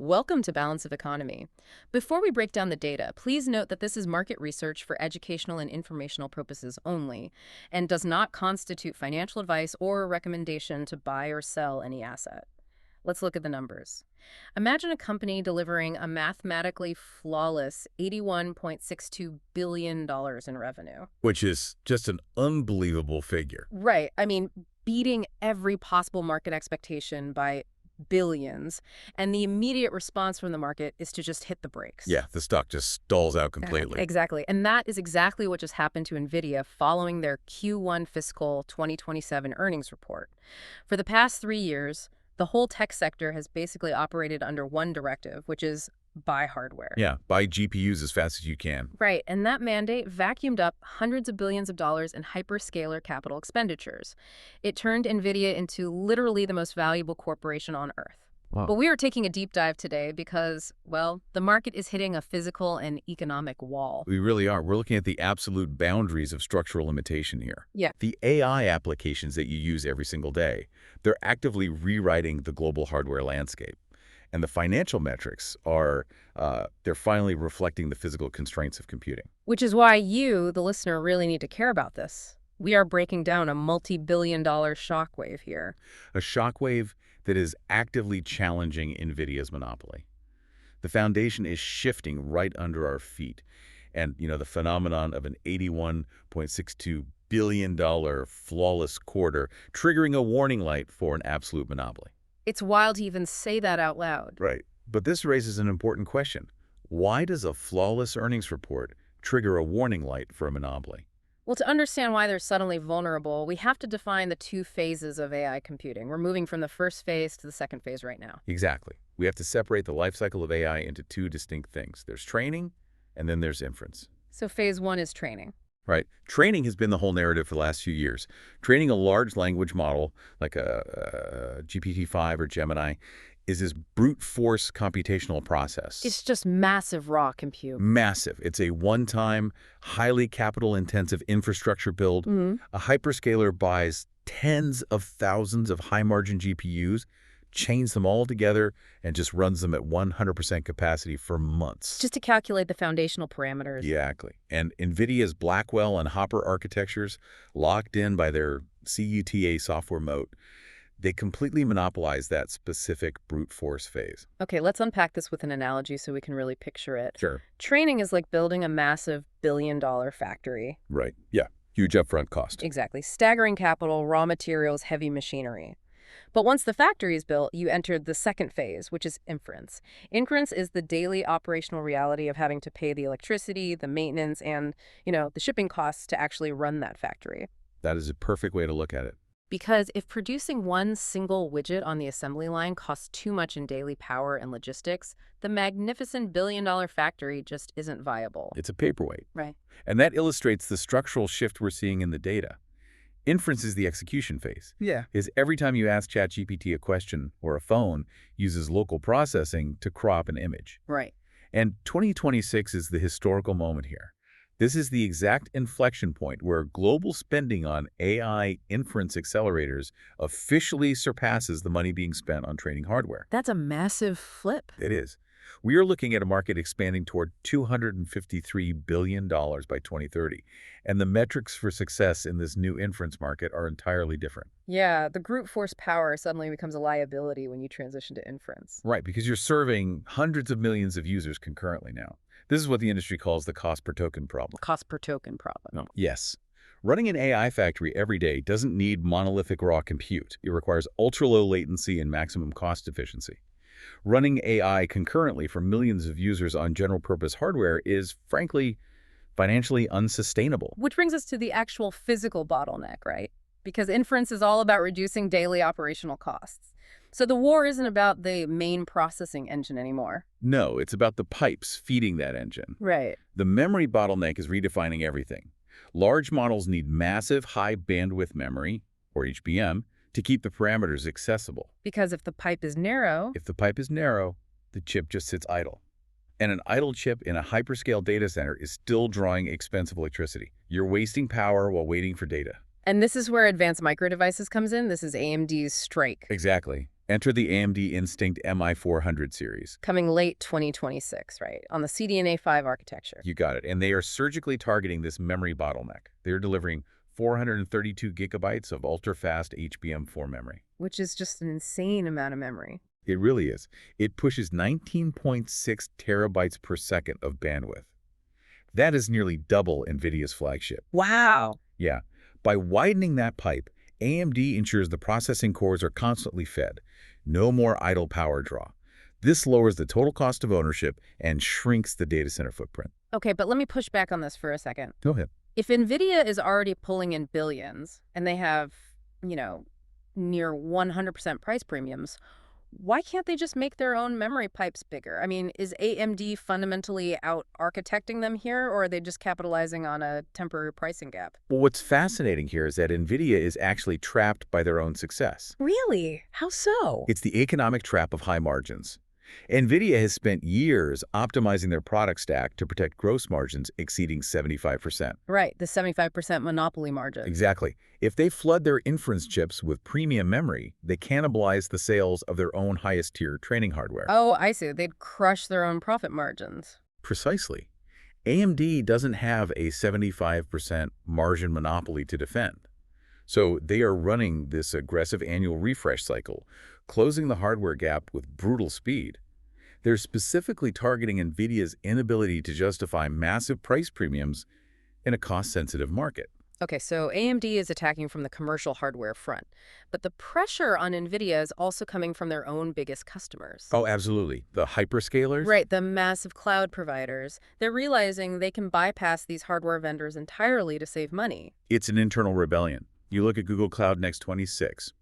Welcome to Balance of Economy. Before we break down the data, please note that this is market research for educational and informational purposes only and does not constitute financial advice or a recommendation to buy or sell any asset. Let's look at the numbers. Imagine a company delivering a mathematically flawless $81.62 billion in revenue. Which is just an unbelievable figure. Right. I mean, beating every possible market expectation by billions, and the immediate response from the market is to just hit the brakes. Yeah, the stock just stalls out completely. Exactly. And that is exactly what just happened to NVIDIA following their Q1 fiscal 2027 earnings report. For the past 3 years, the whole tech sector has basically operated under one directive, which is buy hardware. Yeah, buy GPUs as fast as you can. Right, and that mandate vacuumed up hundreds of billions of dollars in hyperscaler capital expenditures. It turned NVIDIA into literally the most valuable corporation on Earth. Wow. But we are taking a deep dive today because, well, the market is hitting a physical and economic wall. We really are. We're looking at the absolute boundaries of structural limitation here. Yeah. The AI applications that you use every single day, they're actively rewriting the global hardware landscape. And the financial metrics are, they're finally reflecting the physical constraints of computing. Which is why you, the listener, really need to care about this. We are breaking down a multi-billion-dollar shockwave here. A shockwave that is actively challenging NVIDIA's monopoly. The foundation is shifting right under our feet. And, the phenomenon of an $81.62 billion flawless quarter triggering a warning light for an absolute monopoly. It's wild to even say that out loud. Right. But this raises an important question. Why does a flawless earnings report trigger a warning light for a monopoly? Well, to understand why they're suddenly vulnerable, we have to define the two phases of AI computing. We're moving from the first phase to the second phase right now. Exactly. We have to separate the life cycle of AI into two distinct things. There's training, and then there's inference. So phase one is training. Right. Training has been the whole narrative for the last few years. Training a large language model like a GPT-5 or Gemini is this brute force computational process. It's just massive raw compute. Massive. It's a one-time, highly capital-intensive infrastructure build. A hyperscaler buys tens of thousands of high-margin GPUs, chains them all together, and just runs them at 100% capacity for months. Just to calculate the foundational parameters. Exactly. And NVIDIA's Blackwell and Hopper architectures, locked in by their CUTA software moat, they completely monopolize that specific brute force phase. Okay, let's unpack this with an analogy so we can really picture it. Sure. Training is like building a massive billion-dollar factory. Right. Yeah. Huge upfront cost. Exactly. Staggering capital, raw materials, heavy machinery. But once the factory is built, you enter the second phase, which is inference. Inference is the daily operational reality of having to pay the electricity, the maintenance, and, the shipping costs to actually run that factory. That is a perfect way to look at it. Because if producing one single widget on the assembly line costs too much in daily power and logistics, the magnificent billion-dollar factory just isn't viable. It's a paperweight. Right. And that illustrates the structural shift we're seeing in the data. Inference is the execution phase. Yeah. Is every time you ask ChatGPT a question or a phone uses local processing to crop an image. Right. And 2026 is the historical moment here. This is the exact inflection point where global spending on AI inference accelerators officially surpasses the money being spent on training hardware. That's a massive flip. It is. We are looking at a market expanding toward $253 billion by 2030, and the metrics for success in this new inference market are entirely different. Yeah, the brute force power suddenly becomes a liability when you transition to inference. Right, because you're serving hundreds of millions of users concurrently now. This is what the industry calls the cost per token problem. Cost per token problem. Yes. Running an AI factory every day doesn't need monolithic raw compute. It requires ultra-low latency and maximum cost efficiency. Running AI concurrently for millions of users on general-purpose hardware is, frankly, financially unsustainable. Which brings us to the actual physical bottleneck, right? Because inference is all about reducing daily operational costs. So the war isn't about the main processing engine anymore. No, it's about the pipes feeding that engine. Right. The memory bottleneck is redefining everything. Large models need massive high-bandwidth memory, or HBM, to keep the parameters accessible. Because if the pipe is narrow... If the pipe is narrow, the chip just sits idle. And an idle chip in a hyperscale data center is still drawing expensive electricity. You're wasting power while waiting for data. And this is where advanced micro devices comes in. This is AMD's strike. Exactly. Enter the AMD Instinct MI400 series. Coming late 2026, right? On the CDNA5 architecture. You got it. And they are surgically targeting this memory bottleneck. They're delivering 432 gigabytes of ultra-fast HBM4 memory. Which is just an insane amount of memory. It really is. It pushes 19.6 terabytes per second of bandwidth. That is nearly double NVIDIA's flagship. Wow. Yeah. By widening that pipe, AMD ensures the processing cores are constantly fed. No more idle power draw. This lowers the total cost of ownership and shrinks the data center footprint. Okay, but let me push back on this for a second. Go ahead. If NVIDIA is already pulling in billions and they have, near 100% price premiums, why can't they just make their own memory pipes bigger? I mean, is AMD fundamentally out-architecting them here, or are they just capitalizing on a temporary pricing gap? Well, what's fascinating here is that NVIDIA is actually trapped by their own success. Really? How so? It's the economic trap of high margins. NVIDIA has spent years optimizing their product stack to protect gross margins exceeding 75%. Right, the 75% monopoly margin. Exactly. If they flood their inference chips with premium memory, they cannibalize the sales of their own highest-tier training hardware. Oh, I see. They'd crush their own profit margins. Precisely. AMD doesn't have a 75% margin monopoly to defend. So they are running this aggressive annual refresh cycle, closing the hardware gap with brutal speed. They're specifically targeting NVIDIA's inability to justify massive price premiums in a cost-sensitive market. Okay, so AMD is attacking from the commercial hardware front, but the pressure on NVIDIA is also coming from their own biggest customers. Oh, absolutely. The hyperscalers? Right, the massive cloud providers. They're realizing they can bypass these hardware vendors entirely to save money. It's an internal rebellion. You look at Google Cloud Next 26.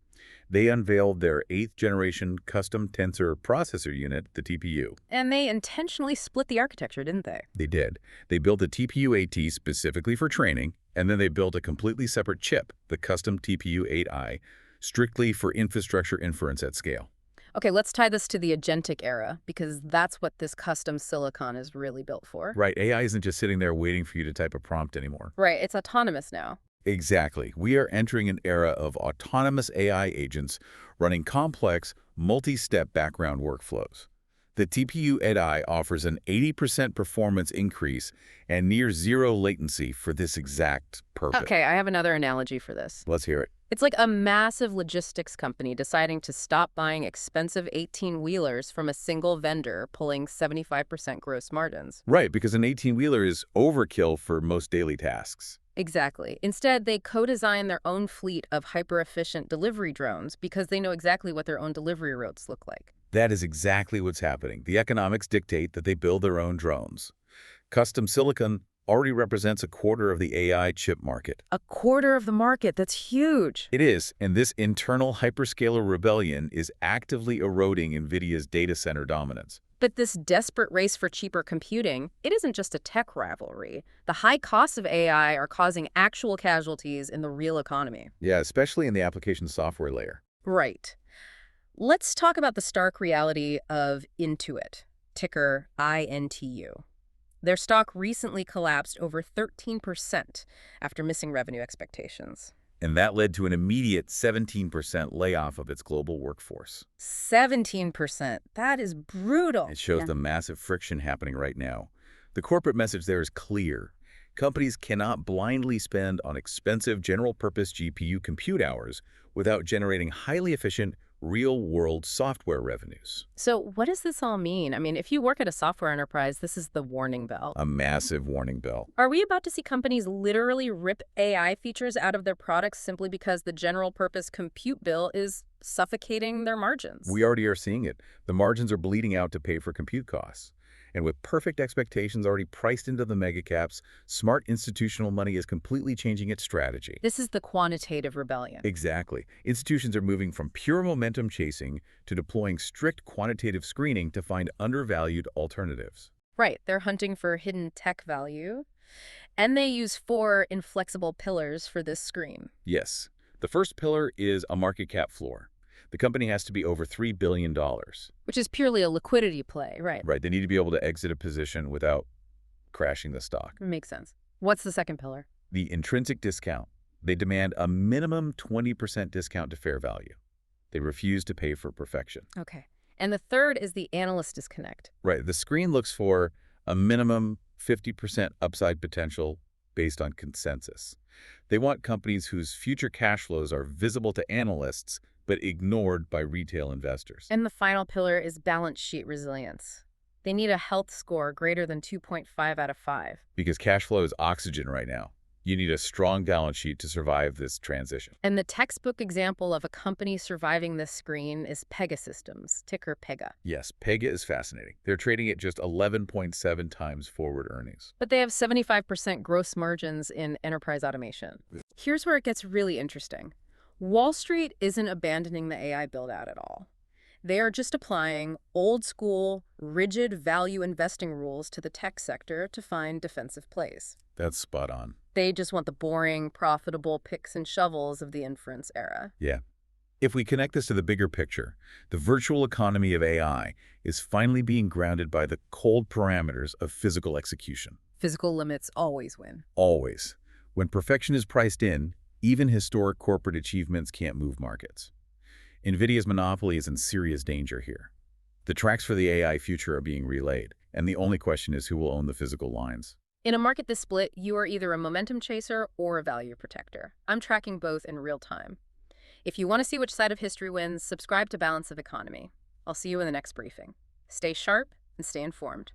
They unveiled their 8th-generation custom tensor processor unit, the TPU. And they intentionally split the architecture, didn't they? They did. They built a TPU-AT specifically for training, and then they built a completely separate chip, the custom TPU-8i, strictly for infrastructure inference at scale. Okay, let's tie this to the agentic era, because that's what this custom silicon is really built for. Right, AI isn't just sitting there waiting for you to type a prompt anymore. Right, it's autonomous now. Exactly. We are entering an era of autonomous AI agents running complex, multi-step background workflows. The TPU-8i offers an 80% performance increase and near zero latency for this exact purpose. Okay, I have another analogy for this. Let's hear it. It's like a massive logistics company deciding to stop buying expensive 18-wheelers from a single vendor, pulling 75% gross margins. Right, because an 18-wheeler is overkill for most daily tasks. Exactly. Instead, they co-design their own fleet of hyper-efficient delivery drones because they know exactly what their own delivery routes look like. That is exactly what's happening. The economics dictate that they build their own drones. Custom silicon already represents a quarter of the AI chip market. A quarter of the market, that's huge. It is, and this internal hyperscaler rebellion is actively eroding NVIDIA's data center dominance. But this desperate race for cheaper computing, it isn't just a tech rivalry. The high costs of AI are causing actual casualties in the real economy. Yeah, especially in the application software layer. Right. Let's talk about the stark reality of Intuit, ticker INTU. Their stock recently collapsed over 13% after missing revenue expectations. And that led to an immediate 17% layoff of its global workforce. 17%. That is brutal. It shows the massive friction happening right now. The corporate message there is clear. Companies cannot blindly spend on expensive general-purpose GPU compute hours without generating highly efficient, real-world software revenues. So what does this all mean? I mean, if you work at a software enterprise, this is the warning bell. A massive warning bell. Are we about to see companies literally rip AI features out of their products simply because the general-purpose compute bill is suffocating their margins? We already are seeing it. The margins are bleeding out to pay for compute costs. And with perfect expectations already priced into the megacaps, smart institutional money is completely changing its strategy. This is the quantitative rebellion. Exactly. Institutions are moving from pure momentum chasing to deploying strict quantitative screening to find undervalued alternatives. Right. They're hunting for hidden tech value. And they use 4 inflexible pillars for this screen. Yes. The first pillar is a market cap floor. The company has to be over $3 billion. Which is purely a liquidity play, right? Right. They need to be able to exit a position without crashing the stock. Makes sense. What's the second pillar? The intrinsic discount. They demand a minimum 20% discount to fair value. They refuse to pay for perfection. Okay. And the third is the analyst disconnect. Right. The screen looks for a minimum 50% upside potential based on consensus. They want companies whose future cash flows are visible to analysts but ignored by retail investors. And the final pillar is balance sheet resilience. They need a health score greater than 2.5 out of 5. Because cash flow is oxygen right now. You need a strong balance sheet to survive this transition. And the textbook example of a company surviving this screen is Pegasystems, ticker Pega. Yes, Pega is fascinating. They're trading at just 11.7 times forward earnings. But they have 75% gross margins in enterprise automation. Here's where it gets really interesting. Wall Street isn't abandoning the AI build-out at all. They are just applying old-school, rigid value investing rules to the tech sector to find defensive plays. That's spot on. They just want the boring, profitable picks and shovels of the inference era. Yeah. If we connect this to the bigger picture, the virtual economy of AI is finally being grounded by the cold parameters of physical execution. Physical limits always win. Always. When perfection is priced in, even historic corporate achievements can't move markets. NVIDIA's monopoly is in serious danger here. The tracks for the AI future are being relayed, and the only question is who will own the physical lines. In a market this split, you are either a momentum chaser or a value protector. I'm tracking both in real time. If you want to see which side of history wins, subscribe to Balance of Economy. I'll see you in the next briefing. Stay sharp and stay informed.